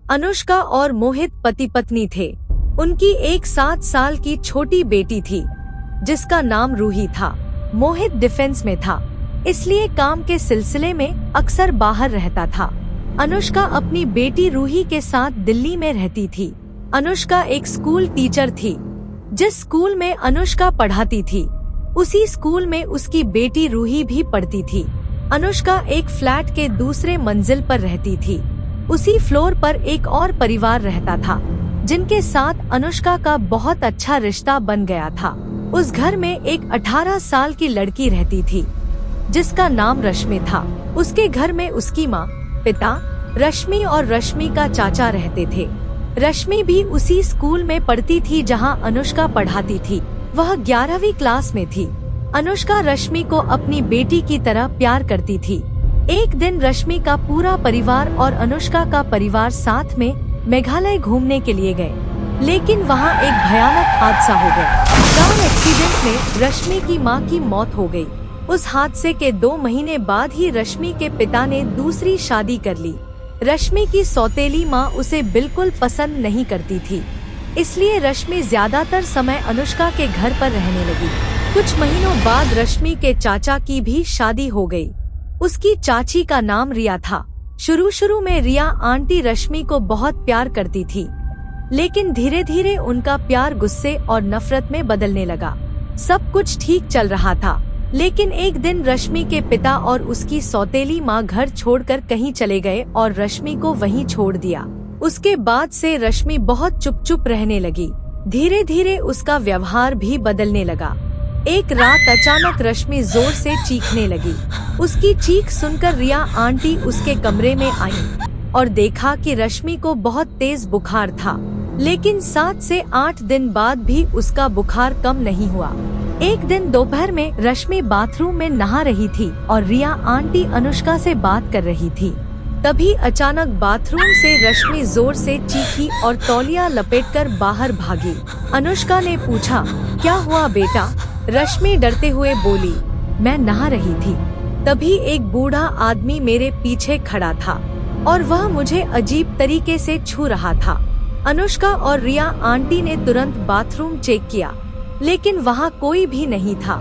अनुष्का और मोहित पति पत्नी थे। उनकी एक 7 साल की छोटी बेटी थी जिसका नाम रूही था। मोहित डिफेंस में था, इसलिए काम के सिलसिले में अक्सर बाहर रहता था। अनुष्का अपनी बेटी रूही के साथ दिल्ली में रहती थी। अनुष्का एक स्कूल टीचर थी। जिस स्कूल में अनुष्का पढ़ाती थी उसी स्कूल में उसकी बेटी रूही भी पढ़ती थी। अनुष्का एक फ्लैट के दूसरे मंजिल पर रहती थी। उसी फ्लोर पर एक और परिवार रहता था जिनके साथ अनुष्का का बहुत अच्छा रिश्ता बन गया था। उस घर में एक 18 साल की लड़की रहती थी जिसका नाम रश्मि था। उसके घर में उसकी माँ, पिता, रश्मि और रश्मि का चाचा रहते थे। रश्मि भी उसी स्कूल में पढ़ती थी जहां अनुष्का पढ़ाती थी। वह 11वीं क्लास में थी। अनुष्का रश्मि को अपनी बेटी की तरह प्यार करती थी। एक दिन रश्मि का पूरा परिवार और अनुष्का का परिवार साथ में मेघालय घूमने के लिए गए, लेकिन वहां एक भयानक हादसा हो गया। कार एक्सीडेंट में रश्मि की मां की मौत हो गई। उस हादसे के 2 महीने बाद ही रश्मि के पिता ने दूसरी शादी कर ली। रश्मि की सौतेली मां उसे बिल्कुल पसंद नहीं करती थी, इसलिए रश्मि ज्यादातर समय अनुष्का के घर पर रहने लगी। कुछ महीनों बाद रश्मि के चाचा की भी शादी हो गई। उसकी चाची का नाम रिया था। शुरू में रिया आंटी रश्मि को बहुत प्यार करती थी, लेकिन धीरे धीरे उनका प्यार गुस्से और नफरत में बदलने लगा। सब कुछ ठीक चल रहा था, लेकिन एक दिन रश्मि के पिता और उसकी सौतेली माँ घर छोड़कर कहीं चले गए और रश्मि को वहीं छोड़ दिया। उसके बाद से रश्मि बहुत चुप रहने लगी। धीरे धीरे उसका व्यवहार भी बदलने लगा। एक रात अचानक रश्मि जोर से चीखने लगी। उसकी चीख सुनकर रिया आंटी उसके कमरे में आई और देखा कि रश्मि को बहुत तेज बुखार था, लेकिन 7 से 8 दिन बाद भी उसका बुखार कम नहीं हुआ। एक दिन दोपहर में रश्मि बाथरूम में नहा रही थी और रिया आंटी अनुष्का से बात कर रही थी। तभी अचानक बाथरूम से रश्मि जोर से चीखी और तौलिया लपेटकर बाहर भागी। अनुष्का ने पूछा, क्या हुआ बेटा? रश्मि डरते हुए बोली, मैं नहा रही थी, तभी एक बूढ़ा आदमी मेरे पीछे खड़ा था और वह मुझे अजीब तरीके से छू रहा था। अनुष्का और रिया आंटी ने तुरंत बाथरूम चेक किया, लेकिन वहाँ कोई भी नहीं था।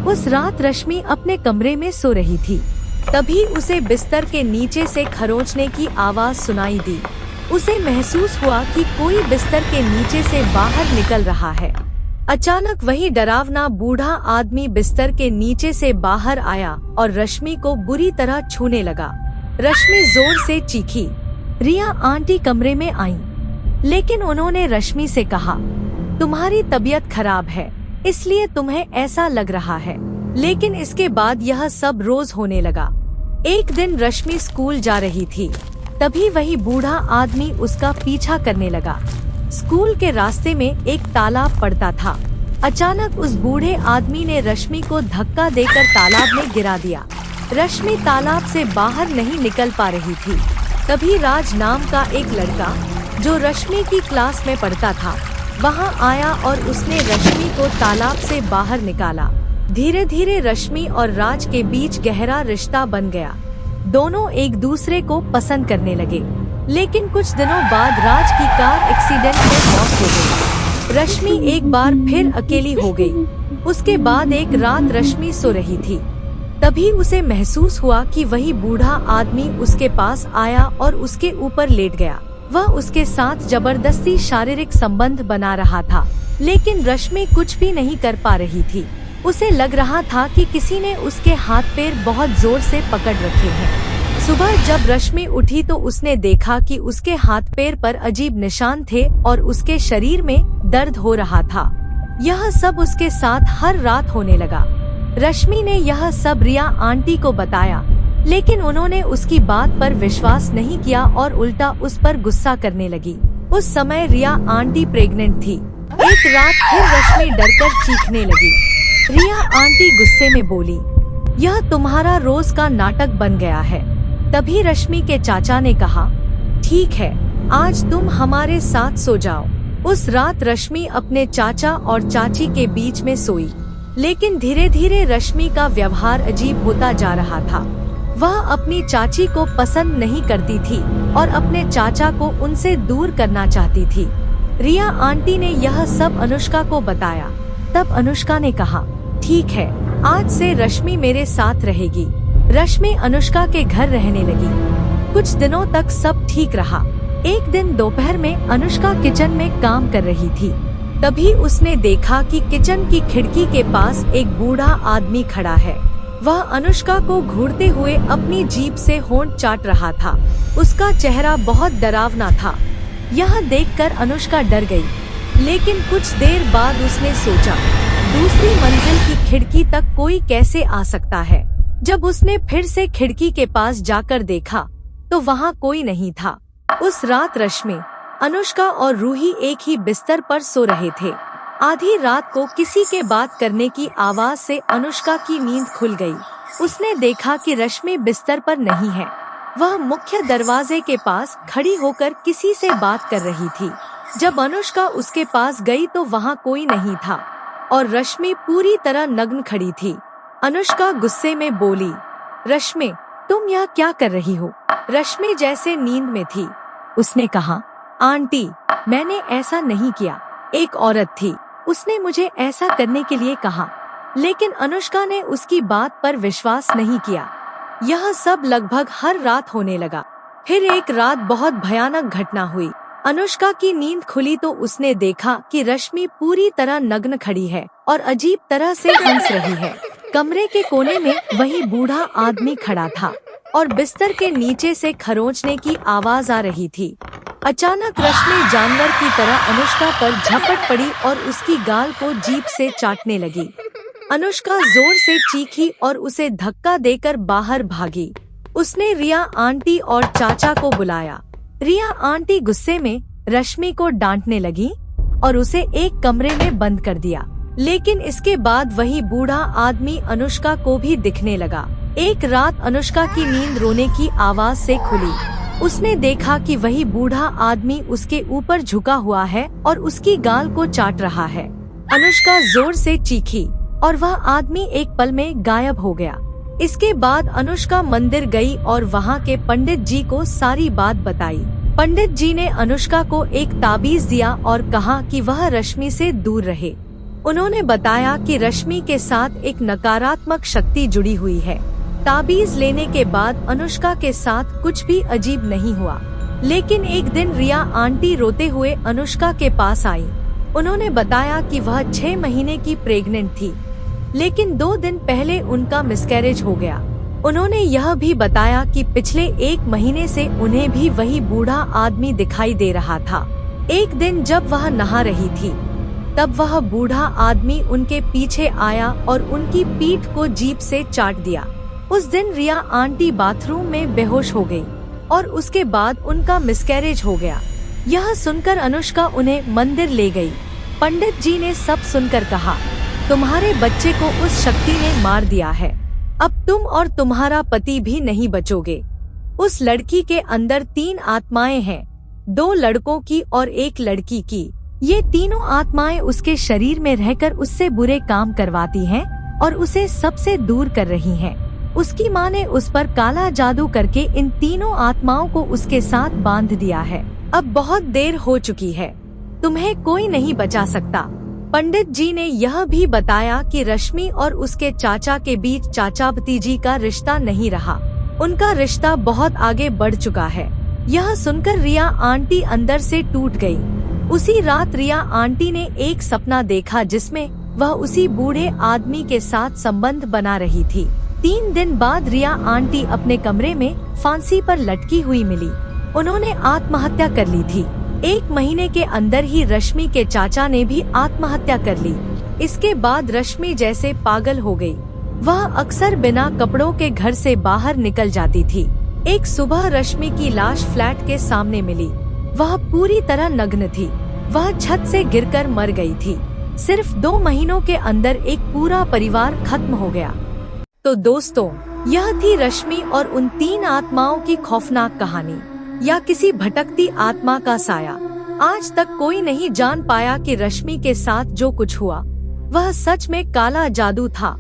उस रात रश्मि अपने कमरे में सो रही थी। तभी उसे बिस्तर के नीचे से खरोंचने की आवाज सुनाई दी। उसे महसूस हुआ कि कोई बिस्तर के नीचे से बाहर निकल रहा है। अचानक वही डरावना बूढ़ा आदमी बिस्तर के नीचे से बाहर आया और रश्मि को बुरी तरह छूने लगा। रश्मि जोर से चीखी। रिया आंटी कमरे में आईं, लेकिन उन्होंने रश्मि से कहा, तुम्हारी तबीयत खराब है, इसलिए तुम्हें ऐसा लग रहा है। लेकिन इसके बाद यह सब रोज होने लगा। एक दिन रश्मि स्कूल जा रही थी, तभी वही बूढ़ा आदमी उसका पीछा करने लगा। स्कूल के रास्ते में एक तालाब पड़ता था। अचानक उस बूढ़े आदमी ने रश्मि को धक्का देकर तालाब में गिरा दिया। रश्मि तालाब से बाहर नहीं निकल पा रही थी। तभी राज नाम का एक लड़का जो रश्मि की क्लास में पढ़ता था वहां आया और उसने रश्मि को तालाब से बाहर निकाला। धीरे धीरे रश्मि और राज के बीच गहरा रिश्ता बन गया। दोनों एक दूसरे को पसंद करने लगे, लेकिन कुछ दिनों बाद राज की कार एक्सीडेंट में मौत हो गई। रश्मि एक बार फिर अकेली हो गई। उसके बाद एक रात रश्मि सो रही थी, तभी उसे महसूस हुआ कि वही बूढ़ा आदमी उसके पास आया और उसके ऊपर लेट गया। वह उसके साथ जबरदस्ती शारीरिक संबंध बना रहा था, लेकिन रश्मि कुछ भी नहीं कर पा रही थी। उसे लग रहा था कि किसी ने उसके हाथ पैर बहुत जोर से पकड़ रखे हैं। सुबह जब रश्मि उठी तो उसने देखा कि उसके हाथ पैर पर अजीब निशान थे और उसके शरीर में दर्द हो रहा था। यह सब उसके साथ हर रात होने लगा। रश्मि ने यह सब रिया आंटी को बताया, लेकिन उन्होंने उसकी बात पर विश्वास नहीं किया और उल्टा उस पर गुस्सा करने लगी। उस समय रिया आंटी प्रेग्नेंट थी। एक रात फिर रश्मि डरकर चीखने लगी। रिया आंटी गुस्से में बोली, यह तुम्हारा रोज का नाटक बन गया है। तभी रश्मि के चाचा ने कहा, ठीक है, आज तुम हमारे साथ सो जाओ। उस रात रश्मि अपने चाचा और चाची के बीच में सोई, लेकिन धीरे धीरे रश्मि का व्यवहार अजीब होता जा रहा था। वह अपनी चाची को पसंद नहीं करती थी और अपने चाचा को उनसे दूर करना चाहती थी। रिया आंटी ने यह सब अनुष्का को बताया। तब अनुष्का ने कहा, ठीक है, आज से रश्मि मेरे साथ रहेगी। रश्मि अनुष्का के घर रहने लगी। कुछ दिनों तक सब ठीक रहा। एक दिन दोपहर में अनुष्का किचन में काम कर रही थी। तभी उसने देखा कि किचन की खिड़की के पास एक बूढ़ा आदमी खड़ा है। वह अनुष्का को घूरते हुए अपनी जीभ से होंठ चाट रहा था। उसका चेहरा बहुत डरावना था। यह देखकर अनुष्का डर गई, लेकिन कुछ देर बाद उसने सोचा, दूसरी मंजिल की खिड़की तक कोई कैसे आ सकता है। जब उसने फिर से खिड़की के पास जाकर देखा तो वहाँ कोई नहीं था। उस रात रश्मि, अनुष्का और रूही एक ही बिस्तर पर सो रहे थे। आधी रात को किसी के बात करने की आवाज से अनुष्का की नींद खुल गई। उसने देखा कि रश्मि बिस्तर पर नहीं है। वह मुख्य दरवाजे के पास खड़ी होकर किसी से बात कर रही थी। जब अनुष्का उसके पास गई तो वहाँ कोई नहीं था और रश्मि पूरी तरह नग्न खड़ी थी। अनुष्का गुस्से में बोली, रश्मि, तुम यह क्या कर रही हो? रश्मि जैसे नींद में थी। उसने कहा, आंटी, मैंने ऐसा नहीं किया। एक औरत थी, उसने मुझे ऐसा करने के लिए कहा। लेकिन अनुष्का ने उसकी बात पर विश्वास नहीं किया। यह सब लगभग हर रात होने लगा। फिर एक रात बहुत भयानक घटना हुई। अनुष्का की नींद खुली तो उसने देखा कि रश्मि पूरी तरह नग्न खड़ी है और अजीब तरह से हंस रही है। कमरे के कोने में वही बूढ़ा आदमी खड़ा था और बिस्तर के नीचे से खरोंचने की आवाज आ रही थी। अचानक रश्मि जानवर की तरह अनुष्का पर झपट पड़ी और उसकी गाल को जीभ से चाटने लगी। अनुष्का जोर से चीखी और उसे धक्का देकर बाहर भागी। उसने रिया आंटी और चाचा को बुलाया। रिया आंटी गुस्से में रश्मि को डांटने लगी और उसे एक कमरे में बंद कर दिया। लेकिन इसके बाद वही बूढ़ा आदमी अनुष्का को भी दिखने लगा। एक रात अनुष्का की नींद रोने की आवाज से खुली। उसने देखा कि वही बूढ़ा आदमी उसके ऊपर झुका हुआ है और उसकी गाल को चाट रहा है। अनुष्का जोर से चीखी और वह आदमी एक पल में गायब हो गया। इसके बाद अनुष्का मंदिर गई और वहाँ के पंडित जी को सारी बात बताई। पंडित जी ने अनुष्का को एक ताबीज दिया और कहा कि वह रश्मि से दूर रहे। उन्होंने बताया कि रश्मि के साथ एक नकारात्मक शक्ति जुड़ी हुई है। ताबीज लेने के बाद अनुष्का के साथ कुछ भी अजीब नहीं हुआ। लेकिन एक दिन रिया आंटी रोते हुए अनुष्का के पास आई। उन्होंने बताया कि वह 6 महीने की प्रेग्नेंट थी, लेकिन 2 दिन पहले उनका मिसकैरेज हो गया। उन्होंने यह भी बताया कि पिछले 1 महीने से उन्हें भी वही बूढ़ा आदमी दिखाई दे रहा था। एक दिन जब वह नहा रही थी, तब वह बूढ़ा आदमी उनके पीछे आया और उनकी पीठ को जीभ से चाट दिया। उस दिन रिया आंटी बाथरूम में बेहोश हो गई और उसके बाद उनका मिसकैरेज हो गया। यह सुनकर अनुष्का उन्हें मंदिर ले गई। पंडित जी ने सब सुनकर कहा, तुम्हारे बच्चे को उस शक्ति ने मार दिया है। अब तुम और तुम्हारा पति भी नहीं बचोगे। उस लड़की के अंदर 3 आत्माएं हैं, 2 लड़कों की और 1 लड़की की। ये तीनों आत्माएं उसके शरीर में रहकर उससे बुरे काम करवाती हैं और उसे सबसे दूर कर रही हैं। उसकी माँ ने उस पर काला जादू करके इन तीनों आत्माओं को उसके साथ बांध दिया है। अब बहुत देर हो चुकी है, तुम्हें कोई नहीं बचा सकता। पंडित जी ने यह भी बताया कि रश्मि और उसके चाचा के बीच चाचा भतीजी का रिश्ता नहीं रहा, उनका रिश्ता बहुत आगे बढ़ चुका है। यह सुनकर रिया आंटी अंदर से टूट गई। उसी रात रिया आंटी ने एक सपना देखा जिसमें वह उसी बूढ़े आदमी के साथ संबंध बना रही थी। 3 दिन बाद रिया आंटी अपने कमरे में फांसी पर लटकी हुई मिली। उन्होंने आत्महत्या कर ली थी। 1 महीने के अंदर ही रश्मि के चाचा ने भी आत्महत्या कर ली। इसके बाद रश्मि जैसे पागल हो गई। वह अक्सर बिना कपड़ों के घर से बाहर निकल जाती थी। एक सुबह रश्मि की लाश फ्लैट के सामने मिली। वह पूरी तरह नग्न थी। वह छत से गिरकर मर गई थी। सिर्फ 2 महीनों के अंदर एक पूरा परिवार खत्म हो गया। तो दोस्तों, यह थी रश्मि और उन 3 आत्माओं की खौफनाक कहानी, या किसी भटकती आत्मा का साया। आज तक कोई नहीं जान पाया कि रश्मि के साथ जो कुछ हुआ वह सच में काला जादू था।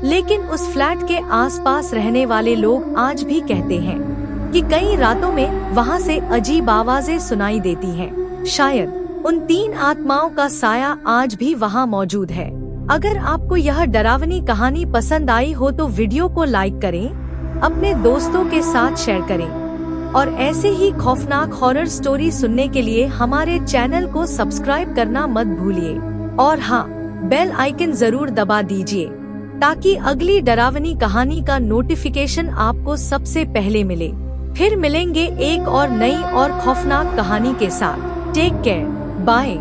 लेकिन उस फ्लैट के आसपास रहने वाले लोग आज भी कहते हैं कि कई रातों में वहाँ से अजीब आवाजें सुनाई देती हैं। शायद उन 3 आत्माओं का साया आज भी वहाँ मौजूद है। अगर आपको यह डरावनी कहानी पसंद आई हो तो वीडियो को लाइक करें, अपने दोस्तों के साथ शेयर करें और ऐसे ही खौफनाक हॉरर स्टोरी सुनने के लिए हमारे चैनल को सब्सक्राइब करना मत भूलिए। और हाँ, बेल आइकन जरूर दबा दीजिए ताकि अगली डरावनी कहानी का नोटिफिकेशन आपको सबसे पहले मिले। फिर मिलेंगे एक और नई और खौफनाक कहानी के साथ। Take care, bye.